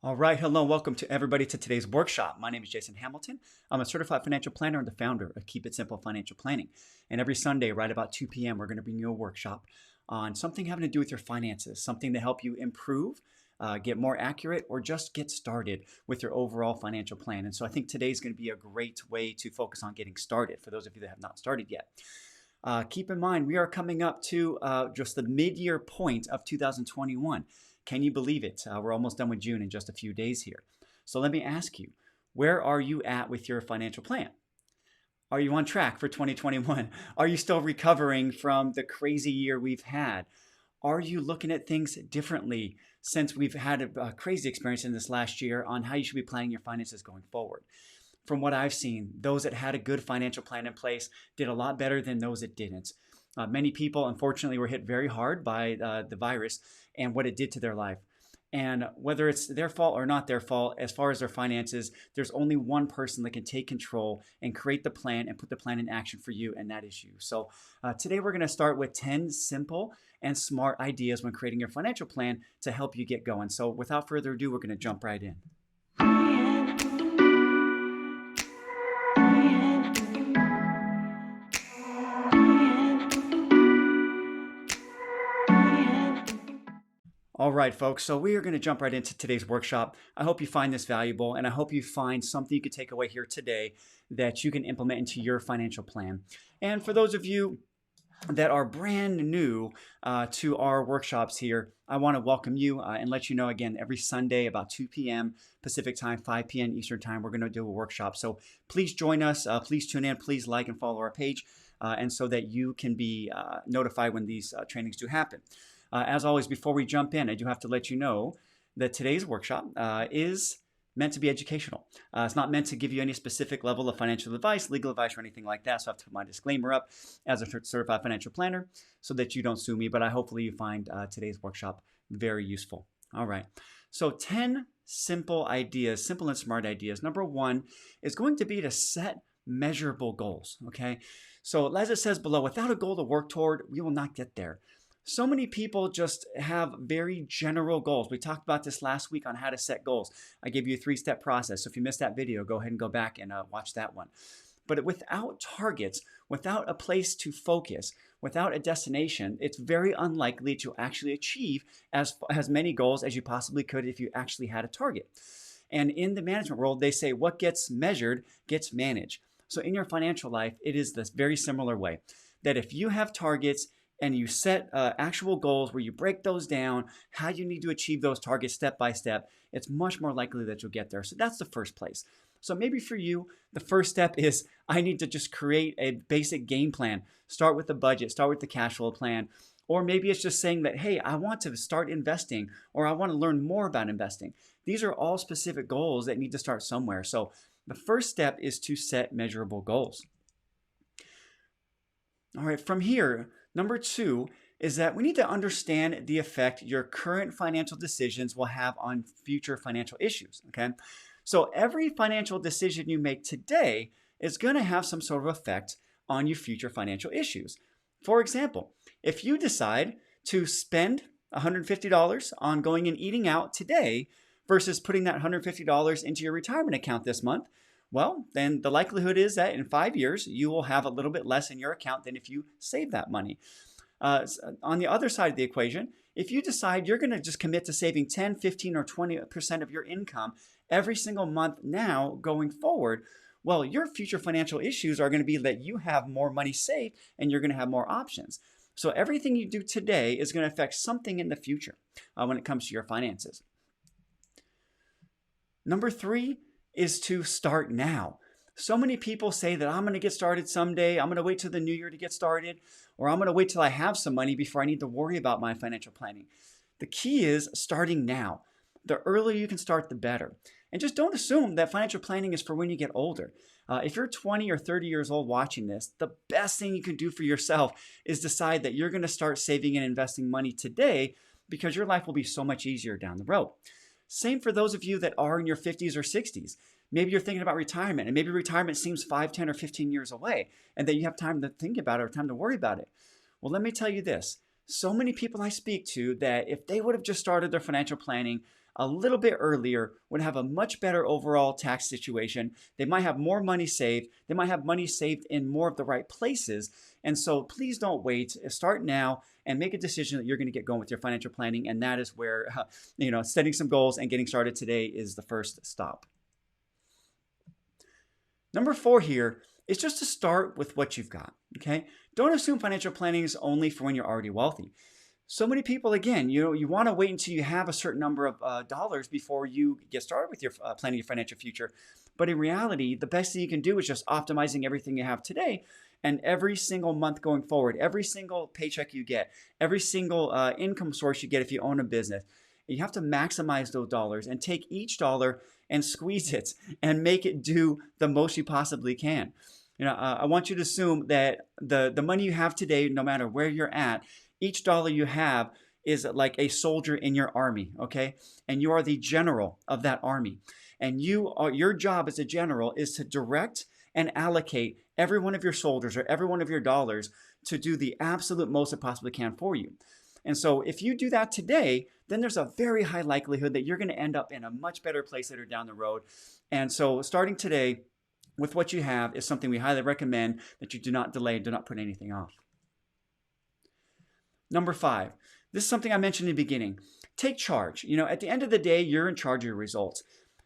All right, hello, welcome to everybody to today's workshop. My name is Jason Hamilton. I'm a certified financial planner and the founder of Keep It Simple Financial Planning. And every Sunday, right about 2 p.m., we're going to bring you a workshop on something having to do with your finances, something to help you improve, get more accurate, or just get started with your overall financial plan. And so I think today's going to be a great way to focus on getting started for those of you that have not started yet. Keep in mind, we are coming up to just the mid-year point of 2021. Can you believe it? We're almost done with June in just a few days here. So let me ask you, where are you at with your financial plan? Are you on track for 2021? Are you still recovering from the crazy year we've had? Are you looking at things differently since we've had a crazy experience in this last year on how you should be planning your finances going forward? From what I've seen, those that had a good financial plan in place did a lot better than those that didn't. Many people, unfortunately, were hit very hard by the virus and what it did to their life. And whether it's their fault or not their fault, as far as their finances, there's only one person that can take control and create the plan and put the plan in action for you, and that is you. So today we're going to start with 10 simple and smart ideas when creating your financial plan to help you get going. So without further ado, we're going to jump right in. All right, folks, so we are going to jump right into today's workshop. I hope you find this valuable, and I hope you find something you can take away here today that you can implement into your financial plan. And for those of you that are brand new to our workshops here, I want to welcome you and let you know again, every Sunday about 2 p.m. Pacific time, 5 p.m. Eastern time, we're going to do a workshop. So please join us, please tune in, please like and follow our page, and so that you can be notified when these trainings do happen. As always, before we jump in, I do have to let you know that today's workshop is meant to be educational. It's not meant to give you any specific level of financial advice, legal advice, or anything like that. So I have to put my disclaimer up as a certified financial planner so that you don't sue me. But hopefully you find today's workshop very useful. All right. So 10 simple ideas, simple and smart ideas. Number one is going to be to set measurable goals. Okay. So as it says below, without a goal to work toward, we will not get there. So many people just have very general goals. We talked about this last week on how to set goals. I gave you a 3-step process. So if you missed that video, go ahead and go back and watch that one. But without targets, without a place to focus, without a destination, it's very unlikely to actually achieve as many goals as you possibly could if you actually had a target. And in the management world, they say what gets measured gets managed. So in your financial life, it is this very similar way that if you have targets and you set actual goals where you break those down, how you need to achieve those targets step by step, it's much more likely that you'll get there. So that's the first place. So maybe for you, the first step is I need to just create a basic game plan. Start with the budget, start with the cash flow plan. Or maybe it's just saying that, hey, I want to start investing, or I want to learn more about investing. These are all specific goals that need to start somewhere. So the first step is to set measurable goals. All right, from here, number two is that we need to understand the effect your current financial decisions will have on future financial issues, okay? So every financial decision you make today is going to have some sort of effect on your future financial issues. For example, if you decide to spend $150 on going and eating out today versus putting that $150 into your retirement account this month, well, then the likelihood is that in 5 years, you will have a little bit less in your account than if you save that money. On the other side of the equation, if you decide you're going to just commit to saving 10, 15, or 20% of your income every single month now going forward, well, your future financial issues are going to be that you have more money saved and you're going to have more options. So everything you do today is going to affect something in the future when it comes to your finances. Number three is to start now. So many people say that I'm going to get started someday. I'm going to wait till the new year to get started, or I'm going to wait till I have some money before I need to worry about my financial planning. The key is starting now. The earlier you can start, the better. And just don't assume that financial planning is for when you get older. If you're 20 or 30 years old watching this, the best thing you can do for yourself is decide that you're going to start saving and investing money today because your life will be so much easier down the road. Same for those of you that are in your 50s or 60s. Maybe you're thinking about retirement, and maybe retirement seems 5, 10, or 15 years away, and that you have time to think about it or time to worry about it. Well, let me tell you this. So many people I speak to that if they would have just started their financial planning a little bit earlier would have a much better overall tax situation. They might have more money saved. They might have money saved in more of the right places. And so please don't wait. Start now and make a decision that you're going to get going with your financial planning. And that is where, setting some goals and getting started today is the first stop. Number 4 here is just to start with what you've got, okay? Don't assume financial planning is only for when you're already wealthy. So many people, again, you want to wait until you have a certain number of dollars before you get started with your planning your financial future. But in reality, the best thing you can do is just optimizing everything you have today. And every single month going forward, every single paycheck you get, every single income source you get if you own a business, you have to maximize those dollars and take each dollar and squeeze it and make it do the most you possibly can. I want you to assume that the money you have today, no matter where you're at, each dollar you have is like a soldier in your army, okay? And you are the general of that army. And your job as a general is to direct and allocate every one of your soldiers or every one of your dollars to do the absolute most it possibly can for you. And so if you do that today, then there's a very high likelihood that you're going to end up in a much better place later down the road. And so starting today with what you have is something we highly recommend that you do not delay, do not put anything off. Number 5, this is something I mentioned in the beginning. Take charge. At the end of the day, you're in charge of your results.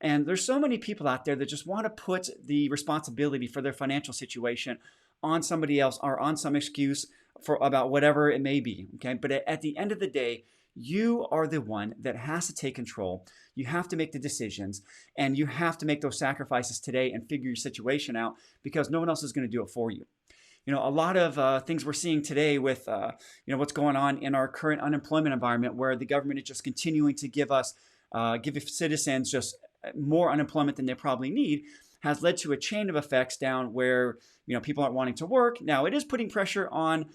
And there's so many people out there that just want to put the responsibility for their financial situation on somebody else or on some excuse about whatever it may be, okay? But at the end of the day, you are the one that has to take control. You have to make the decisions, and you have to make those sacrifices today and figure your situation out because no one else is going to do it for you. A lot of things we're seeing today with, what's going on in our current unemployment environment where the government is just continuing to give citizens just more unemployment than they probably need has led to a chain of effects down where people aren't wanting to work. Now, it is putting pressure on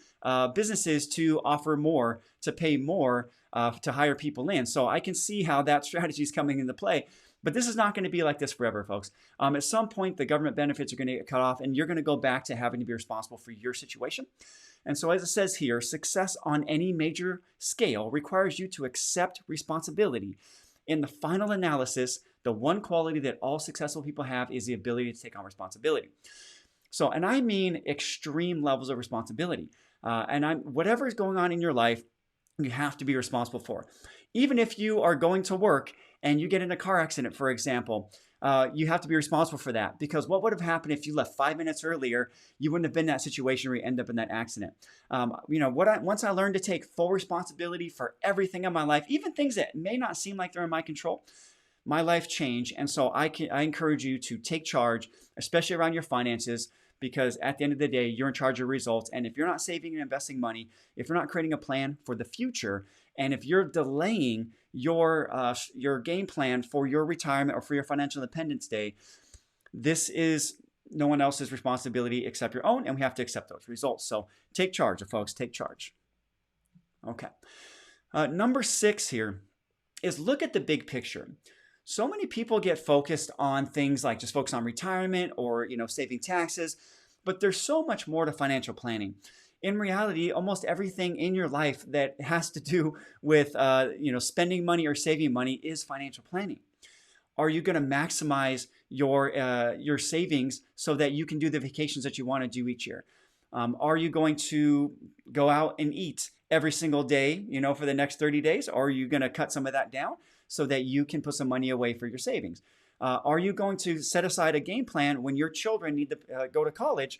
businesses to offer more, to pay more, to hire people in. So I can see how that strategy is coming into play. But this is not going to be like this forever, folks. At some point, the government benefits are going to get cut off, and you're going to go back to having to be responsible for your situation. And so as it says here, success on any major scale requires you to accept responsibility. In the final analysis, the one quality that all successful people have is the ability to take on responsibility. So, and I mean extreme levels of responsibility. Whatever is going on in your life, you have to be responsible for. Even if you are going to work and you get in a car accident, for example, you have to be responsible for that, because what would have happened if you left 5 minutes earlier? You wouldn't have been in that situation where you end up in that accident. Once I learned to take full responsibility for everything in my life, even things that may not seem like they're in my control, my life changed. And so I encourage you to take charge, especially around your finances, because at the end of the day, you're in charge of results. And if you're not saving and investing money, if you're not creating a plan for the future, and if you're delaying your game plan for your retirement or for your financial independence day, this is no one else's responsibility except your own, and we have to accept those results. So take charge, folks, take charge. Okay. Number 6 here is look at the big picture. So many people get focused on things like just focus on retirement or, saving taxes, but there's so much more to financial planning. In reality, almost everything in your life that has to do with, spending money or saving money is financial planning. Are you going to maximize your savings so that you can do the vacations that you want to do each year? Are you going to go out and eat every single day, for the next 30 days? Or are you going to cut some of that down so that you can put some money away for your savings? Are you going to set aside a game plan when your children need to go to college,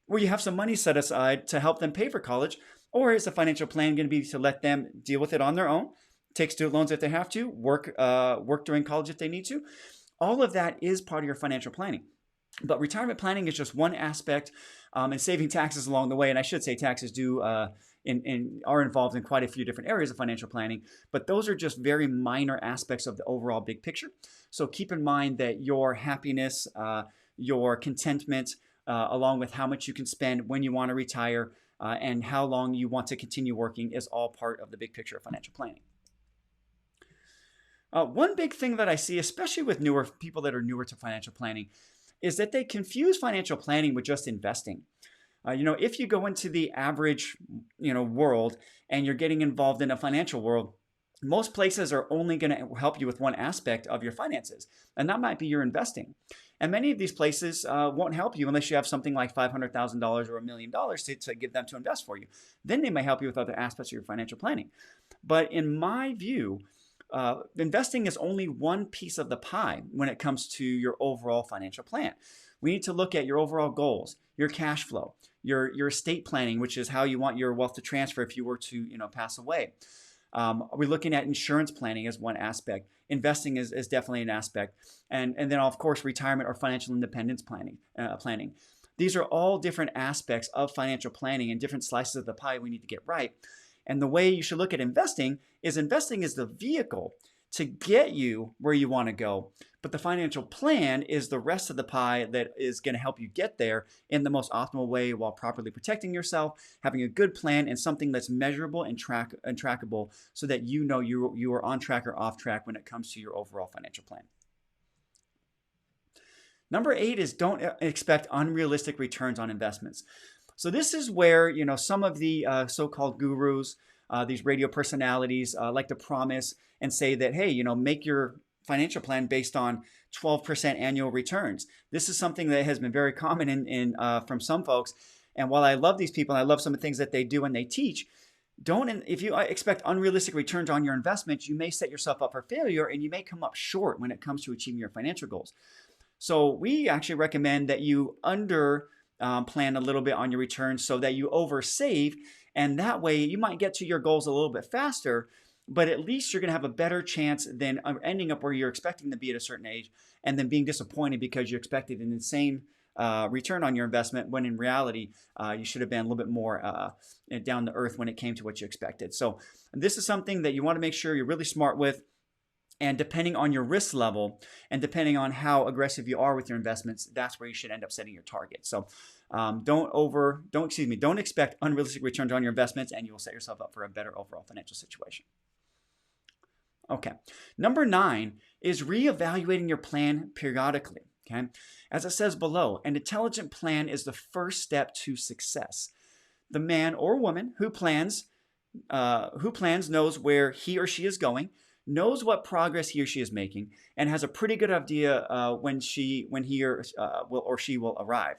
where you have some money set aside to help them pay for college? Or is the financial plan going to be to let them deal with it on their own, take student loans if they have to, work during college if they need to? All of that is part of your financial planning. But retirement planning is just one aspect, and saving taxes along the way. And I should say taxes are involved in quite a few different areas of financial planning, but those are just very minor aspects of the overall big picture. So keep in mind that your happiness, your contentment, along with how much you can spend when you want to retire, and how long you want to continue working is all part of the big picture of financial planning. One big thing that I see, especially with newer people that are newer to financial planning, is that they confuse financial planning with just investing. If you go into the average, world and you're getting involved in a financial world, Most places are only going to help you with one aspect of your finances, and that might be your investing. And many of these places won't help you unless you have something like $500,000 or $1 million to give them to invest for you. Then they may help you with other aspects of your financial planning. But in my view, investing is only one piece of the pie when it comes to your overall financial plan. We need to look at your overall goals, your cash flow, your estate planning, which is how you want your wealth to transfer if you were to pass away. We're looking at insurance planning as one aspect. Investing is definitely an aspect. And then, of course, retirement or financial independence planning. These are all different aspects of financial planning and different slices of the pie we need to get right. And the way you should look at investing is the vehicle to get you where you want to go. But the financial plan is the rest of the pie that is going to help you get there in the most optimal way while properly protecting yourself, having a good plan and something that's measurable and trackable so that you know you are on track or off track when it comes to your overall financial plan. Number 8 is don't expect unrealistic returns on investments. So this is where some of the so-called gurus, these radio personalities like to promise and say that, hey, make your financial plan based on 12% annual returns. This is something that has been very common from some folks. And while I love these people and I love some of the things that they do and they teach, if you expect unrealistic returns on your investments, you may set yourself up for failure and you may come up short when it comes to achieving your financial goals. So we actually recommend that you plan a little bit on your returns so that you oversave, and that way you might get to your goals a little bit faster, but at least you're going to have a better chance than ending up where you're expecting to be at a certain age and then being disappointed because you expected an insane return on your investment when in reality you should have been a little bit more down to earth when it came to what you expected. So this is something that you want to make sure you're really smart with. And depending on your risk level and depending on how aggressive you are with your investments, that's where you should end up setting your target. So don't expect unrealistic returns on your investments, and you will set yourself up for a better overall financial situation. Okay. Number 9 is reevaluating your plan periodically. Okay. As it says below, an intelligent plan is the first step to success. The man or woman who plans knows where he or she is going, knows what progress he or she is making, and has a pretty good idea when he or she will arrive.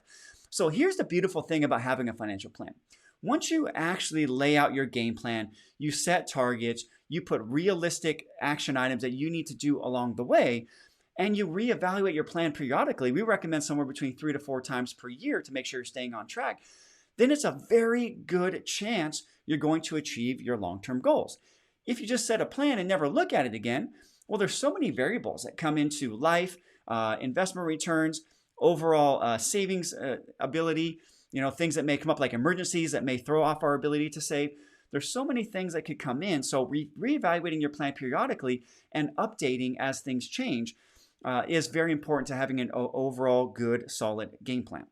So here's the beautiful thing about having a financial plan. Once you actually lay out your game plan, you set targets, you put realistic action items that you need to do along the way, and you reevaluate your plan periodically. We recommend somewhere between 3 to 4 times per year to make sure you're staying on track. Then it's a very good chance you're going to achieve your long-term goals. If you just set a plan and never look at it again, well, there's so many variables that come into life, investment returns, overall savings ability, things that may come up like emergencies that may throw off our ability to save. There's so many things that could come in. So reevaluating your plan periodically and updating as things change is very important to having an overall good, solid game plan.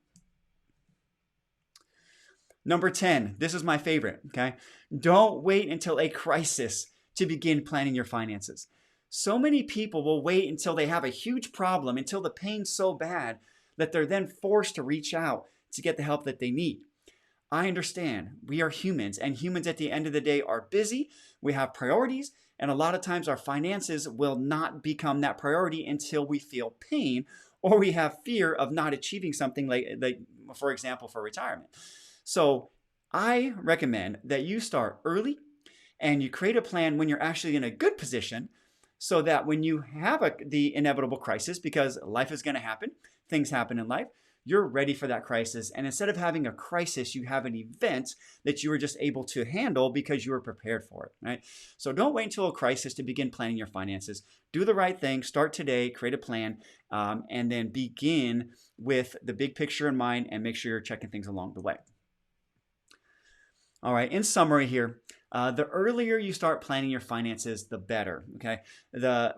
Number 10, this is my favorite, okay? Don't wait until a crisis to begin planning your finances. So many people will wait until they have a huge problem, until the pain's so bad that they're then forced to reach out to get the help that they need. I understand. We are humans, and humans at the end of the day are busy. We have priorities, and a lot of times our finances will not become that priority until we feel pain or we have fear of not achieving something like for example, for retirement. So I recommend that you start early and you create a plan when you're actually in a good position so that when you have the inevitable crisis, because life is going to happen, things happen in life, you're ready for that crisis. And instead of having a crisis, you have an event that you were just able to handle because you were prepared for it, right? So don't wait until a crisis to begin planning your finances. Do the right thing. Start today, create a plan, and then begin with the big picture in mind and make sure you're checking things along the way. All right, in summary here, the earlier you start planning your finances, the better, okay?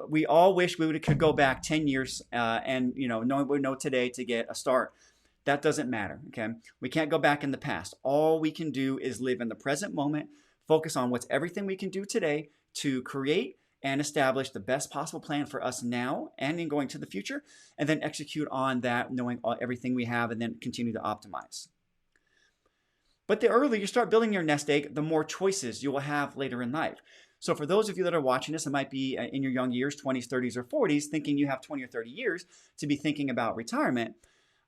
We all wish we could go back 10 years and know today to get a start. That doesn't matter, okay? We can't go back in the past. All we can do is live in the present moment, focus on what's everything we can do today to create and establish the best possible plan for us now and in going to the future, and then execute on that, knowing everything we have, and then continue to optimize. But the earlier you start building your nest egg, the more choices you will have later in life. So for those of you that are watching this, it might be in your young years, 20s, 30s, or 40s, thinking you have 20 or 30 years to be thinking about retirement.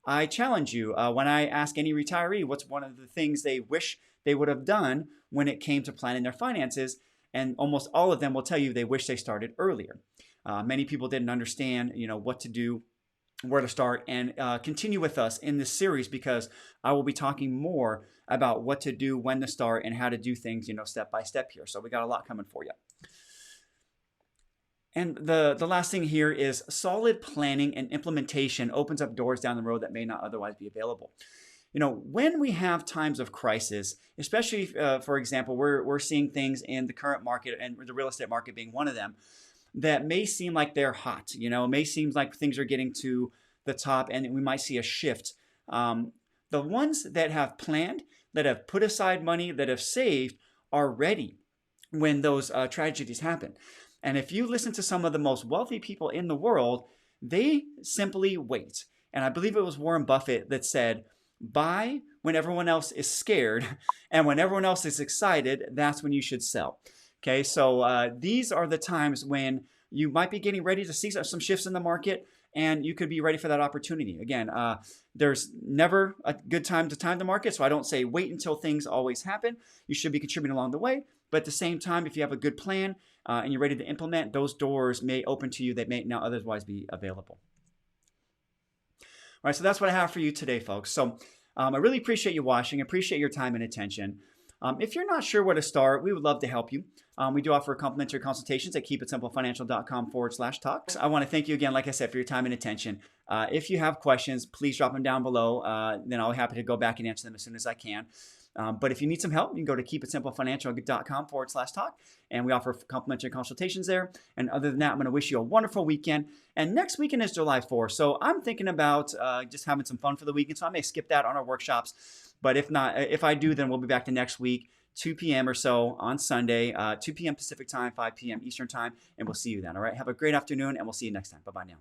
I challenge you, when I ask any retiree what's one of the things they wish they would have done when it came to planning their finances, and almost all of them will tell you they wish they started earlier. Many people didn't understand, what to do, where to start, and continue with us in this series because I will be talking more about what to do, when to start, and how to do things, step by step here. So we got a lot coming for you. And the last thing here is solid planning and implementation opens up doors down the road that may not otherwise be available. When we have times of crisis, especially, for example, we're seeing things in the current market, and the real estate market being one of them, that may seem like they're hot. It may seem like things are getting to the top and we might see a shift. The ones that have planned, that have put aside money, that have saved, are ready when those tragedies happen. And if you listen to some of the most wealthy people in the world, they simply wait. And I believe it was Warren Buffett that said, buy when everyone else is scared, and when everyone else is excited, that's when you should sell. Okay, so these are the times when you might be getting ready to see some shifts in the market, and you could be ready for that opportunity. Again, there's never a good time to time the market, so I don't say wait until things always happen. You should be contributing along the way, but at the same time, if you have a good plan and you're ready to implement, those doors may open to you that may not otherwise be available. All right, so that's what I have for you today, folks. So I really appreciate you watching, appreciate your time and attention. If you're not sure where to start, we would love to help you. We do offer complimentary consultations at keepitsimplefinancial.com/talk. I want to thank you again, like I said, for your time and attention. If you have questions, please drop them down below. Then I'll be happy to go back and answer them as soon as I can. But if you need some help, you can go to keepitsimplefinancial.com/talk, and we offer complimentary consultations there. And other than that, I'm going to wish you a wonderful weekend. And next weekend is July 4th, so I'm thinking about just having some fun for the weekend. So I may skip that on our workshops. But if not, if I do, then we'll be back to next week, 2 p.m. or so on Sunday, 2 p.m. Pacific time, 5 p.m. Eastern time, and we'll see you then. All right. Have a great afternoon, and we'll see you next time. Bye-bye now.